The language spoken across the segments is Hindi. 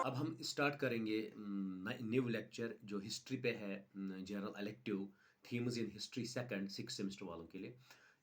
अब हम स्टार्ट करेंगे न्यू लेक्चर जो हिस्ट्री पे है। General elective themes in history second 6 semester वालों के लिए।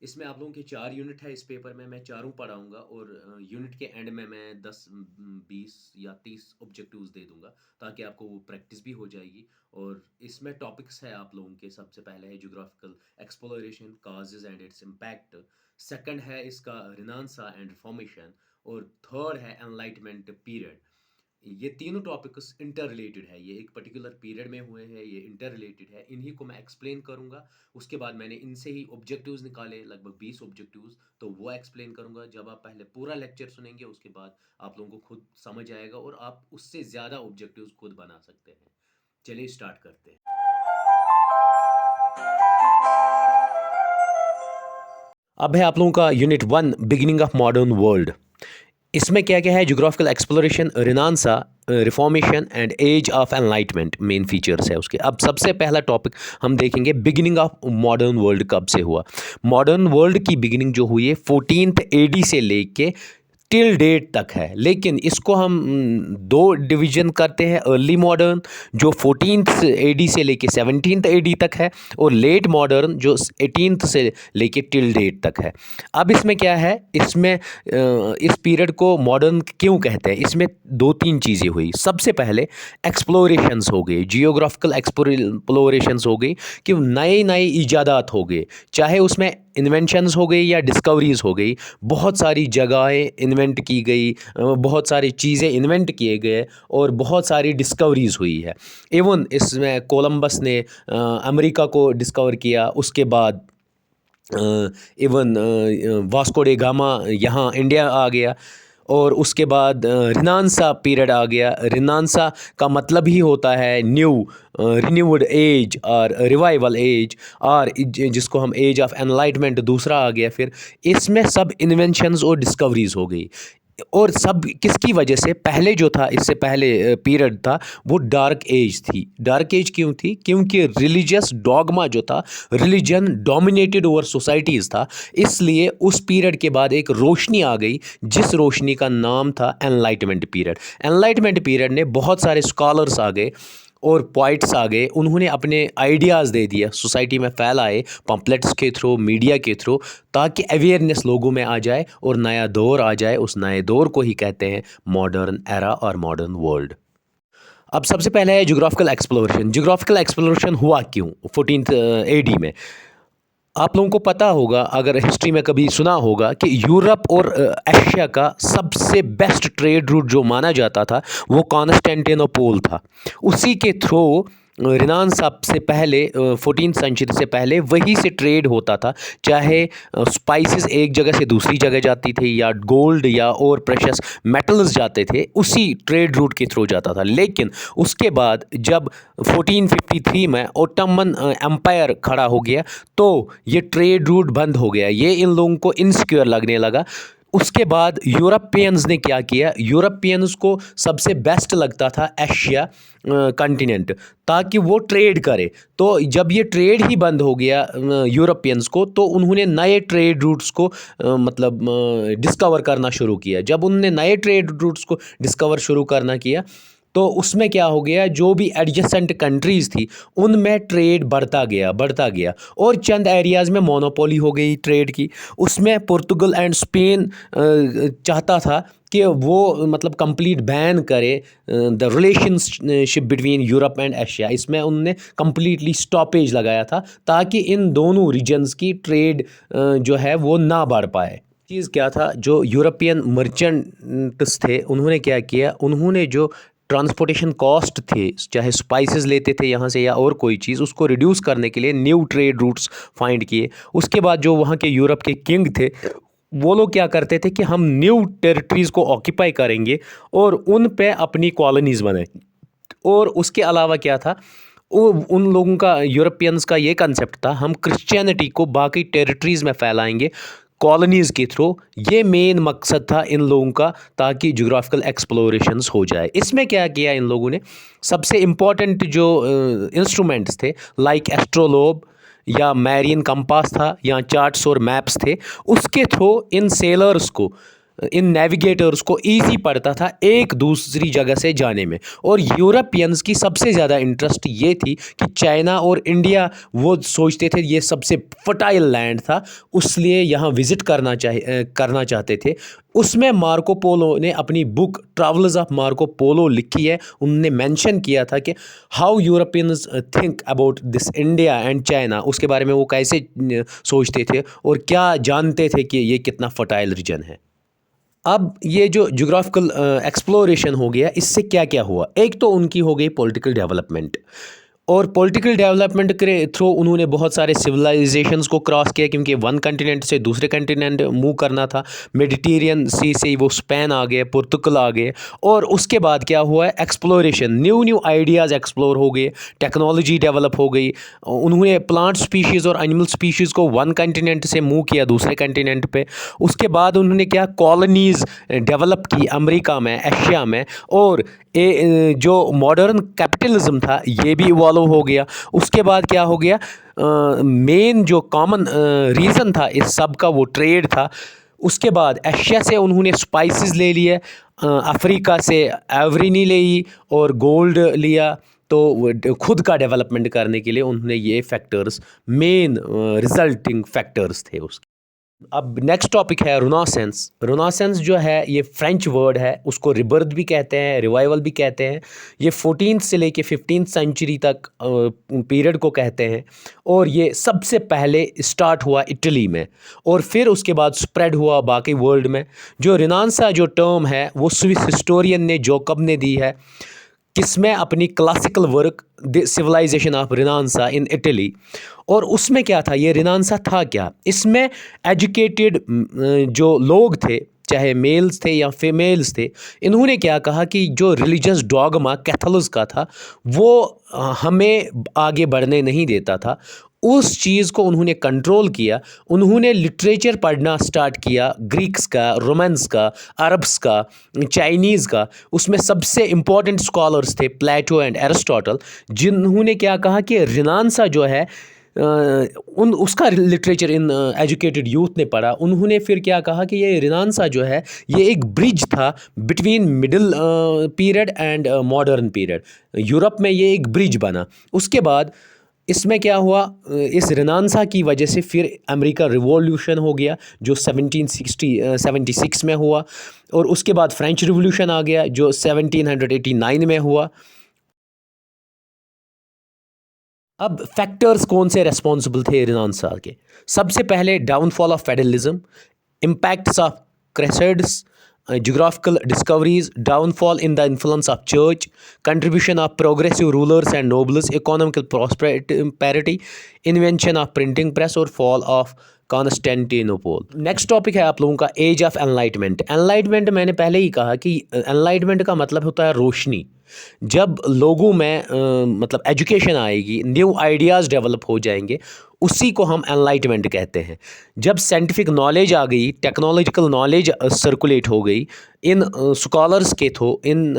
इसमें आप लोगों के 4 यूनिट है। इस पेपर में मैं चारों पढ़ाऊंगा और यूनिट के एंड में मैं 10 20 या 30 ऑब्जेक्टिव्स दे दूंगा ताकि आपको वो प्रैक्टिस भी हो जाएगी। और इसमें टॉपिक्स है आप लोगों के। सबसे पहले है geographical exploration causes and its impact. Second है इसका रिनांसा एंड रिफॉर्मेशन। और थर्ड है एनलाइटमेंट पीरियड। ये तीनों टॉपिक्स इंटर रिलेटेड है। ये एक पर्टिकुलर पीरियड में हुए हैं। ये इंटर रिलेटेड है। इन्हीं को मैं एक्सप्लेन करूंगा। उसके बाद मैंने इनसे ही ऑब्जेक्टिव्स निकाले, लगभग 20 ऑब्जेक्टिव्स, तो वो एक्सप्लेन करूंगा। जब आप पहले पूरा लेक्चर सुनेंगे उसके बाद आप लोगों को खुद समझ आएगा और आप उससे ज़्यादा ऑब्जेक्टिव्स खुद बना सकते हैं। चलिए स्टार्ट करते हैं। अब है आप लोगों का unit 1 beginning of modern world. इसमें क्या क्या है? Geographical exploration, renaissance, reformation and age of enlightenment main features है उसके। अब सबसे पहला टॉपिक हम देखेंगे बिगिनिंग ऑफ मॉडर्न वर्ल्ड कब से हुआ। मॉडर्न वर्ल्ड की बिगिनिंग जो हुई है 14th AD से लेके टिल डेट तक है। लेकिन इसको हम दो डिवीजन करते हैं। अर्ली मॉडर्न जो 14th AD से लेके 17th AD तक है, और लेट मॉडर्न जो 18th से लेके टिल डेट तक है। अब इसमें क्या है? इसमें इस पीरियड को मॉडर्न क्यों कहते हैं? इसमें दो तीन चीज़ें हुई। सबसे पहले एक्सप्लोरेशंस हो गए, जियोग्राफिकल एक्सप्लोरेशंस हो गई कि नए नए ईजादात हो गए, चाहे उसमें इन्वेंशंस हो गई या डिस्कवरीज हो गई। बहुत सारी जगहें इन्वेंट की गई, बहुत सारी चीज़ें इन्वेंट किए गए और बहुत सारी डिस्कवरीज हुई है। इवन इसमें कोलंबस ने अमेरिका को डिस्कवर किया। उसके बाद इवन वास्को डे गामा यहाँ इंडिया आ गया। और उसके बाद रिनांसा पीरियड आ गया। रिनांसा का मतलब ही होता है न्यू, रिन्यूड एज और रिवाइवल एज, और जिसको हम एज ऑफ एनलाइटमेंट दूसरा आ गया। फिर इसमें सब इन्वेंशंस और डिस्कवरीज हो गई। और सब किसकी वजह से? पहले जो था, इससे पहले पीरियड था, वो डार्क एज थी। डार्क एज क्यों थी? क्योंकि रिलीजियस डॉगमा जो था, रिलीजन डोमिनेटेड ओवर सोसाइटीज़ था। इसलिए उस पीरियड के बाद एक रोशनी आ गई, जिस रोशनी का नाम था एनलाइटमेंट पीरियड। एनलाइटमेंट पीरियड ने बहुत सारे स्कॉलर्स आ गए और पॉइट्स आ गए। उन्होंने अपने आइडियाज़ दे दिया, सोसाइटी में फैलाए, पम्पलेट्स के थ्रू, मीडिया के थ्रू, ताकि अवेयरनेस लोगों में आ जाए और नया दौर आ जाए। उस नए दौर को ही कहते हैं मॉडर्न एरा और मॉडर्न वर्ल्ड। अब सबसे पहले है ज्योग्राफिकल एक्सप्लोरेशन। ज्योग्राफिकल एक्सप्लोरेशन हुआ क्यों 14th AD में? आप लोगों को पता होगा, अगर हिस्ट्री में कभी सुना होगा, कि यूरोप और एशिया का सबसे बेस्ट ट्रेड रूट जो माना जाता था वो कॉन्स्टेंटिनोपल था। उसी के थ्रू रिनांसा से पहले 14th सेंचुरी से पहले वहीं से ट्रेड होता था। चाहे स्पाइसेस एक जगह से दूसरी जगह जाती थी, या गोल्ड या और प्रेशस मेटल्स जाते थे, उसी ट्रेड रूट के थ्रू जाता था। लेकिन उसके बाद जब 1453 में ओटोमन एम्पायर खड़ा हो गया, तो ये ट्रेड रूट बंद हो गया। ये इन लोगों को इनसिक्योर लगने लगा। उसके बाद यूरोपियंस ने क्या किया? यूरोपियंस को सबसे बेस्ट लगता था एशिया कंटिनेंट, ताकि वो ट्रेड करे। तो जब ये ट्रेड ही बंद हो गया यूरोपियंस को, तो उन्होंने नए ट्रेड रूट्स को मतलब डिस्कवर करना शुरू किया। जब उन्होंने नए ट्रेड रूट्स को डिस्कवर शुरू करना किया, तो उसमें क्या हो गया? जो भी एडजेसेंट कंट्रीज़ थी उनमें ट्रेड बढ़ता गया, बढ़ता गया, और चंद एरियाज़ में मोनोपोली हो गई ट्रेड की। उसमें पुर्तगाल एंड स्पेन चाहता था कि वो मतलब कंप्लीट बैन करे the relationship between Europe and Asia. इसमें उनने कंप्लीटली स्टॉपेज लगाया था, ताकि इन दोनों रीजन्स की ट्रेड जो है वो ना बढ़ पाए। चीज़ क्या था? जो यूरोपियन मर्चेंट्स थे उन्होंने क्या किया? उन्होंने जो ट्रांसपोर्टेशन कॉस्ट थे, चाहे स्पाइसेस लेते थे यहाँ से या और कोई चीज़, उसको रिड्यूस करने के लिए न्यू ट्रेड रूट्स फाइंड किए। उसके बाद जो वहाँ के यूरोप के किंग थे, वो लोग क्या करते थे कि हम न्यू टेरिटरीज़ को ऑक्यूपाई करेंगे और उन पे अपनी कॉलोनीज़ बनाएंगे। और उसके अलावा क्या था? वो उन लोगों का, यूरोपियंस का ये कंसेप्ट था, हम क्रिश्चियनिटी को बाकी टेरिटरीज़ में फैलाएंगे कॉलोनीज़ के थ्रू। ये मेन मकसद था इन लोगों का, ताकि ज्योग्राफिकल एक्सप्लोरेशंस हो जाए। इसमें क्या किया इन लोगों ने? सबसे इम्पॉर्टेंट जो इंस्ट्रूमेंट्स थे, लाइक एस्ट्रोलोब या मैरियन कंपास था, या चार्ट्स और मैप्स थे, उसके थ्रू इन सेलर्स को इन नेविगेटर्स को ईजी पड़ता था एक दूसरी जगह से जाने में। और यूरोपियंस की सबसे ज़्यादा इंटरेस्ट ये थी कि चाइना और इंडिया, वो सोचते थे ये सबसे फर्टाइल लैंड था, उसलिए यहाँ विज़िट करना चाहते थे। उसमें मार्को पोलो ने अपनी book travels of Marco Polo लिखी है। उन्होंने मेंशन किया था कि how Europeans think about this India and China, उसके बारे में वो कैसे सोचते थे और क्या जानते थे कि ये कितना फर्टाइल रीजन है। अब ये जो ज्योग्राफिकल एक्सप्लोरेशन हो गया, इससे क्या क्या हुआ? एक तो उनकी हो गई पॉलिटिकल डेवलपमेंट, और पॉलिटिकल डेवलपमेंट के थ्रू उन्होंने बहुत सारे सिविलाइजेशंस को क्रॉस किया, क्योंकि वन कंटिनेंट से दूसरे कंटिनेंट मूव करना था। मेडिटेरियन सी से वो स्पेन आ गए, पुर्तगाल आ गए, और उसके बाद क्या हुआ है, exploration, new new ideas explore हो गए, टेक्नोलॉजी डेवलप हो गई। उन्होंने प्लांट स्पीशीज़ और एनिमल स्पीशीज़ को वन कंटिनेंट से मूव किया दूसरे कंटिनेंट पे। उसके बाद उन्होंने क्या, कॉलोनीज़ डेवलप की अमेरिका में, एशिया में, और जो मॉडर्न कैपिटलिज्म था ये भी इवॉल्व हो गया। उसके बाद क्या हो गया, मेन जो कॉमन रीज़न था इस सब का वो ट्रेड था। उसके बाद एशिया से उन्होंने स्पाइसेस ले लिए, अफ्रीका से एवरीनी ली और गोल्ड लिया। तो खुद का डेवलपमेंट करने के लिए उन्होंने ये फैक्टर्स, मेन रिजल्टिंग फैक्टर्स थे उसके। अब नेक्स्ट टॉपिक है रोनासेंस। रोनासेंस जो है ये फ्रेंच वर्ड है, उसको रिबर्थ भी कहते हैं, रिवाइवल भी कहते हैं। ये 14th से लेके 15th सेंचुरी तक पीरियड को कहते हैं, और ये सबसे पहले स्टार्ट हुआ इटली में, और फिर उसके बाद स्प्रेड हुआ बाकी वर्ल्ड में। जो रिनांसा जो टर्म है वो स्विस हिस्टोरियन ने, जोकब ने दी है, किसमें, अपनी classical work the civilization of renaissance in Italy. और उसमें क्या था, ये रिनांसा था क्या, इसमें एजुकेटेड जो लोग थे, चाहे मेल्स थे या फीमेल्स थे, इन्होंने क्या कहा कि जो रिलीजियस डॉगमा कैथोलिक्स का था वो हमें आगे बढ़ने नहीं देता था। उस चीज़ को उन्होंने कंट्रोल किया। उन्होंने लिटरेचर पढ़ना स्टार्ट किया, ग्रीक्स का, रोमन्स का, अरब्स का, चाइनीज़ का। उसमें सबसे इम्पॉर्टेंट स्कॉलर्स थे प्लेटो एंड एरिस्टोटल, जिन्होंने क्या कहा कि रिनांसा जो है, उसका लिटरेचर इन एजुकेटेड यूथ ने पढ़ा। उन्होंने फिर क्या कहा कि ये रिनांसा जो है ये एक ब्रिज था between middle period and modern period. Europe में ये एक ब्रिज बना। उसके बाद इसमें क्या हुआ, इस रिनांसा की वजह से फिर अमेरिका रिवॉल्यूशन हो गया जो 1776 में हुआ, और उसके बाद फ्रेंच रिवॉल्यूशन आ गया जो 1789 में हुआ। अब फैक्टर्स कौन से रेस्पॉन्सिबल थे रिनांसा के? सबसे पहले downfall of federalism, impacts of crusades, geographical discoveries, downfall in the influence of church, contribution of progressive rulers and nobles, economical prosperity, invention of printing press और fall of Constantinople. Next topic है आप लोगों का एज ऑफ एनलाइटमेंट। एनलाइटमेंट मैंने पहले ही कहा कि एनलाइटमेंट का मतलब होता है रोशनी। जब लोगों में मतलब एजुकेशन आएगी, न्यू आइडियाज़ डेवलप हो जाएंगे, उसी को हम एनलाइटमेंट कहते हैं। जब साइंटिफिक नॉलेज आ गई, टेक्नोलॉजिकल नॉलेज सर्कुलेट हो गई इन स्कॉलर्स के थ्रू, इन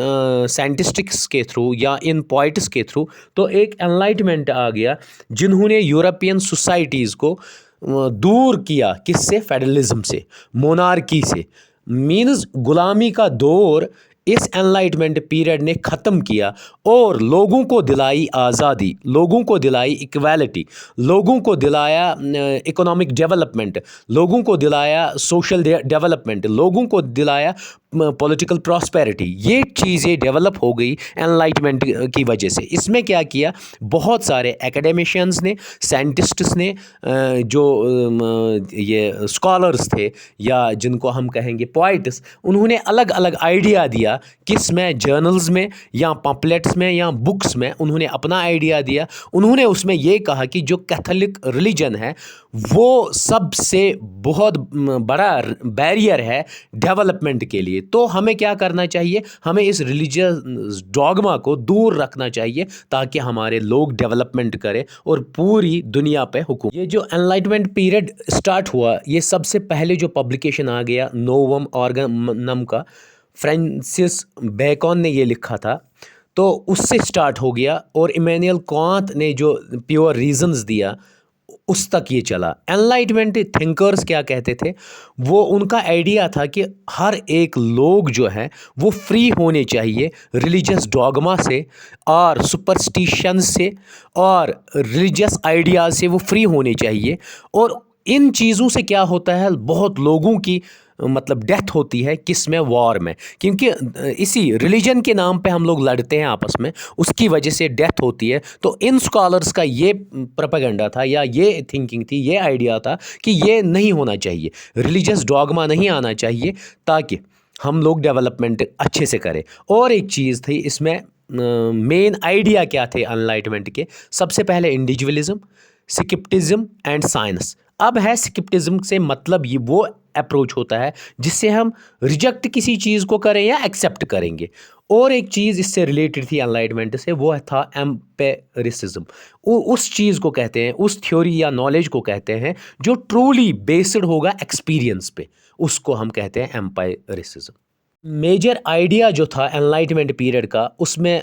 साइंटिस्टिक्स के थ्रू या इन पोइट्स के थ्रू, तो एक एनलाइटमेंट आ गया जिन्होंने यूरोपियन सोसाइटीज़ को दूर किया, किससे? फेडरलिज्म से, मोनार्की से। मीन्स गुलामी का दौर इस एनलाइटमेंट पीरियड ने ख़त्म किया और लोगों को दिलाई आज़ादी, लोगों को दिलाई इक्वालिटी, लोगों को दिलाया इकोनॉमिक डेवलपमेंट, लोगों को दिलाया सोशल डेवलपमेंट, लोगों को दिलाया पॉलिटिकल प्रॉस्पेरिटी। ये चीज़ें डेवलप हो गई एनलाइटमेंट की वजह से। इसमें क्या किया, बहुत सारे एकेडमिशियंस ने, साइंटिस्ट्स ने, जो ये स्कॉलर्स थे या जिनको हम कहेंगे पोइट्स, उन्होंने अलग अलग आइडिया दिया। किस में? जर्नल्स में या पम्पलेट्स में या बुक्स में उन्होंने अपना आइडिया दिया। उन्होंने उसमें ये कहा कि जो कैथोलिक रिलीजन है वो सबसे बहुत बड़ा बैरियर है डेवलपमेंट के लिए। तो हमें क्या करना चाहिए, हमें इस रिलीजियस डॉगमा को दूर रखना चाहिए ताकि हमारे लोग डेवलपमेंट करें और पूरी दुनिया पे हुकूम। ये जो एनलाइटमेंट पीरियड स्टार्ट हुआ, ये सबसे पहले जो पब्लिकेशन आ गया नोवम ऑर्गनम का, फ्रांसिस बेकन ने ये लिखा था, तो उससे स्टार्ट हो गया। और इमैनुअल कांट ने जो प्योर रीजंस दिया उस तक ये चला। एनलाइटमेंट थिंकर्स क्या कहते थे, वो उनका आइडिया था कि हर एक लोग जो है वो फ्री होने चाहिए रिलीजियस डॉगमा से और सुपरस्टिशन से और रिलीजियस आइडियाज़ से, वो फ्री होने चाहिए। और इन चीज़ों से क्या होता है, बहुत लोगों की मतलब डेथ होती है, किस में, वॉर में, क्योंकि इसी रिलीजन के नाम पे हम लोग लड़ते हैं आपस में, उसकी वजह से डेथ होती है। तो इन स्कॉलर्स का ये प्रोपेगेंडा था या ये थिंकिंग थी, ये आइडिया था कि ये नहीं होना चाहिए, रिलीजियस डॉगमा नहीं आना चाहिए, ताकि हम लोग डेवलपमेंट अच्छे से करें। और एक चीज़ थी इसमें, मेन आइडिया क्या थे एनलाइटमेंट के, सबसे पहले इंडिविजुअलिज्म, स्किप्टिज्म एंड साइंस। अब है स्किप्टिज्म से मतलब ये वो अप्रोच होता है जिससे हम रिजेक्ट किसी चीज़ को करें या एक्सेप्ट करेंगे। और एक चीज़ इससे रिलेटेड थी एनलाइटमेंट से, वो था एम्पेरिसिज्म। उस चीज़ को कहते हैं, उस थ्योरी या नॉलेज को कहते हैं जो ट्रूली बेस्ड होगा एक्सपीरियंस पे, उसको हम कहते हैं एम्पेरिसिज्म। मेजर आइडिया जो था एनलाइटमेंट पीरियड का, उसमें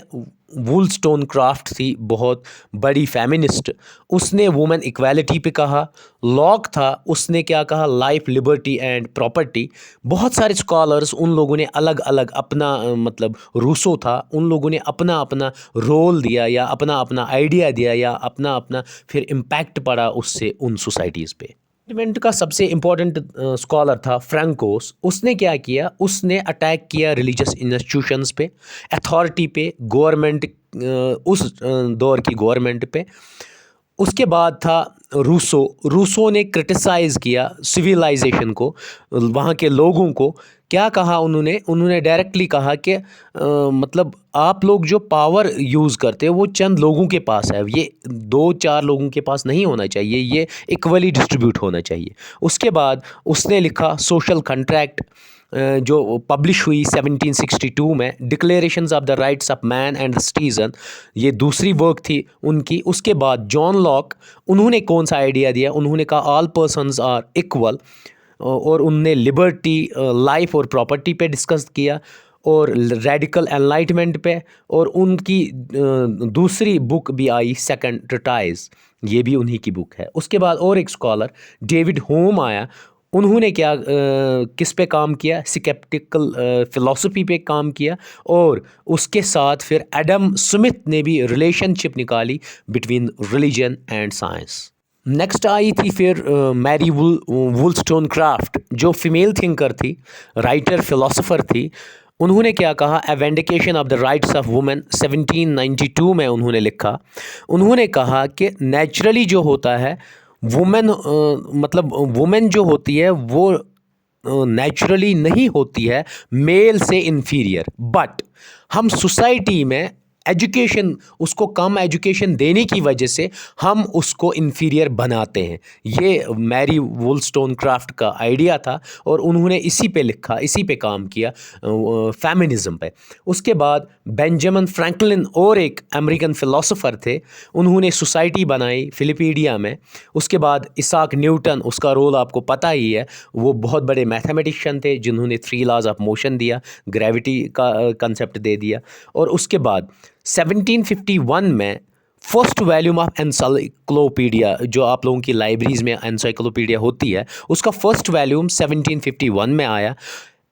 वुलस्टोनक्राफ्ट थी बहुत बड़ी फेमिनिस्ट, उसने वुमेन इक्वालिटी पे कहा। लॉक था, उसने क्या कहा, लाइफ, लिबर्टी एंड प्रॉपर्टी। बहुत सारे स्कॉलर्स, उन लोगों ने अलग अलग अपना मतलब रूसो था, उन लोगों ने अपना अपना रोल दिया या अपना अपना आइडिया दिया या अपना अपना फिर इम्पैक्ट पड़ा उससे उन सोसाइटीज़ पे। एनलाइटमेंट का सबसे इम्पोर्टेंट स्कॉलर था फ्रैंकोस। उसने क्या किया, उसने अटैक किया रिलीजियस इंस्टीट्यूशंस पे, अथॉरिटी पे, गवर्नमेंट, उस दौर की गवर्नमेंट पे। उसके बाद था रूसो। रूसो ने क्रिटिसाइज़ किया सिविलाइजेशन को, वहाँ के लोगों को। क्या कहा उन्होंने, उन्होंने डायरेक्टली कहा कि मतलब आप लोग जो पावर यूज़ करते हो वो चंद लोगों के पास है, ये 2-4 लोगों के पास नहीं होना चाहिए, ये इक्वली डिस्ट्रीब्यूट होना चाहिए। उसके बाद उसने लिखा सोशल कॉन्ट्रैक्ट, जो पब्लिश हुई 1762 में, declarations of the rights of man and citizen, ये दूसरी वर्क थी उनकी। उसके बाद जॉन लॉक, उन्होंने कौन सा आइडिया दिया, उन्होंने कहा ऑल पर्सन्स आर इक्वल, और उनने लिबर्टी, लाइफ और प्रॉपर्टी पे डिस्कस किया, और रेडिकल एनलाइटमेंट पे। और उनकी दूसरी बुक भी आई, सेकंड ट्रीटाइज, ये भी उन्हीं की बुक है। उसके बाद और एक स्कॉलर डेविड होम आया, उन्होंने क्या किस पे काम किया, स्केप्टिकल फ़िलॉसफी पे काम किया। और उसके साथ फिर एडम स्मिथ ने भी रिलेशनशिप निकाली between religion and science. Next आई थी फिर मैरी वुलस्टोनक्राफ्ट, जो फीमेल थिंकर थी, राइटर, फिलोसोफर थी। उन्होंने क्या कहा, a vindication of the rights of women, 1792 में उन्होंने लिखा। उन्होंने कहा कि नेचुरली जो होता है वुमेन, मतलब वुमेन जो होती है वो नेचुरली नहीं होती है मेल से इन्फीरियर, बट हम सोसाइटी में एजुकेशन, उसको कम एजुकेशन देने की वजह से हम उसको इन्फीरियर बनाते हैं। ये मैरी वुलस्टोनक्राफ्ट का आइडिया था और उन्होंने इसी पे लिखा, इसी पे काम किया, फेमिनिज़म पे। उसके बाद बेंजामिन फ्रैंकलिन और एक अमेरिकन फ़िलासफ़र थे, उन्होंने सोसाइटी बनाई फिलिपीडिया में। उसके बाद इसाक न्यूटन, उसका रोल आपको पता ही है, वो बहुत बड़े मैथमेटिशियन थे जिन्होंने 3 लॉज ऑफ मोशन दिया, ग्रेविटी का कंसेप्ट दे दिया। और उसके बाद 1751 में फर्स्ट वॉल्यूम ऑफ एनसाइक्लोपीडिया, जो आप लोगों की लाइब्रेरीज़ में एनसाइक्लोपीडिया होती है, उसका फर्स्ट वॉल्यूम 1751 में आया।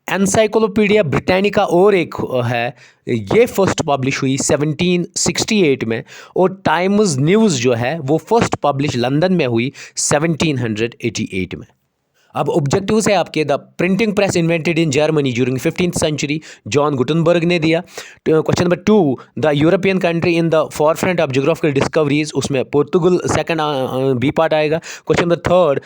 एनसाइक्लोपीडिया ब्रिटानिका और एक है, ये फर्स्ट पब्लिश हुई 1768 में। और टाइम्स न्यूज़ जो है वो फर्स्ट पब्लिश लंदन में हुई 1788 में। अब ऑब्जेक्टिव्स है आपके, the printing press invented in Germany during 15th century, John Gutenberg ने दिया। Question number 2, the European country in the forefront of geographical discoveries, उसमें पोर्तुगल सेकंड बी पार्ट आएगा। Question number 3,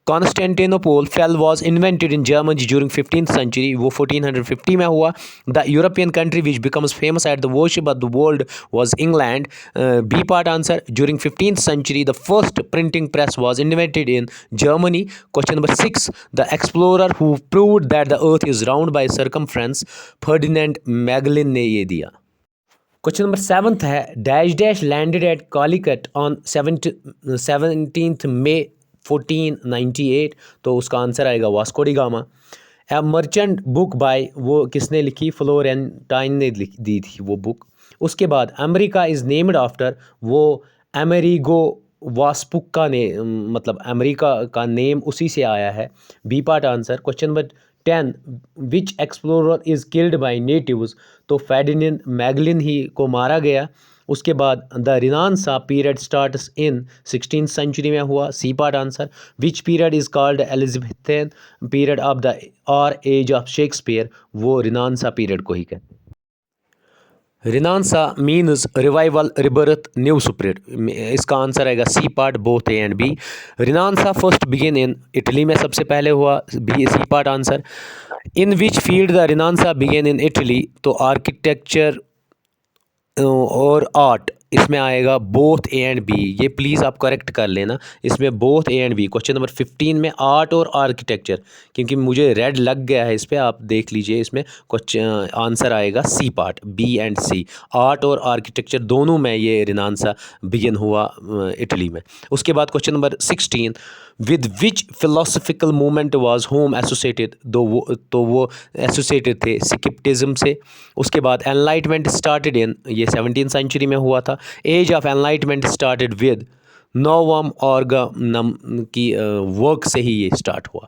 Constantinople fell was invented in Germany during 15th century, वो 1450 में हुआ। The European country which becomes famous at the worship of the world was England, B part answer. During 15th century the first printing press was invented in Germany. Question number 6, the explorer who proved that the earth is round by circumference, Ferdinand Magellan ने ये दिया। क्वेश्चन नंबर 7 है, dash dash landed at Calicut on 17th May 1498, तो उसका आंसर आएगा Vasco da Gama. A merchant book by, वो किसने लिखी, फ्लोरेंटाइन ने दी थी वो बुक। उसके बाद अमेरिका इज़ नेम्ड आफ्टर, वो अमेरिगो वास्पुक्का ने मतलब अमेरिका का नेम उसी से आया है। B part answer. Question number 10, which explorer is killed by natives, तो फेर्डिनेंड मैगलिन ही को मारा गया। उसके बाद the renaissance period starts in 16th century में हुआ। C part answer. Which period is called Elizabethan period of the और एज ऑफ शेक्सपियर, वो रिनांसा पीरियड को ही कहते हैं। Renaissance means revival, rebirth, new spirit. इसका आंसर आएगा C part, both A and B. Renaissance first begin in Italy में सबसे पहले हुआ। B C part answer. In which field the renaissance begin in Italy, तो आर्किटेक्चर और आर्ट, इसमें आएगा बोथ ए एंड बी। ये प्लीज़ आप करेक्ट कर लेना, इसमें both A and B. Question number 15 में आर्ट और आर्किटेक्चर, क्योंकि मुझे रेड लग गया है इस पर, आप देख लीजिए। इसमें क्वेश्चन आंसर आएगा C part, B and C. Art और आर्किटेक्चर दोनों में ये रिनांसा बिगिन हुआ इटली में। उसके बाद question number 16, with which philosophical movement was home associated, तो वो एसोसिएटेड थे स्किप्टिज्म से। उसके बाद एनलाइटमेंट स्टार्टेड इन, ये 17th सेंचुरी में हुआ था। Age of enlightenment started with Novum Organum की वर्क से ही ये स्टार्ट हुआ।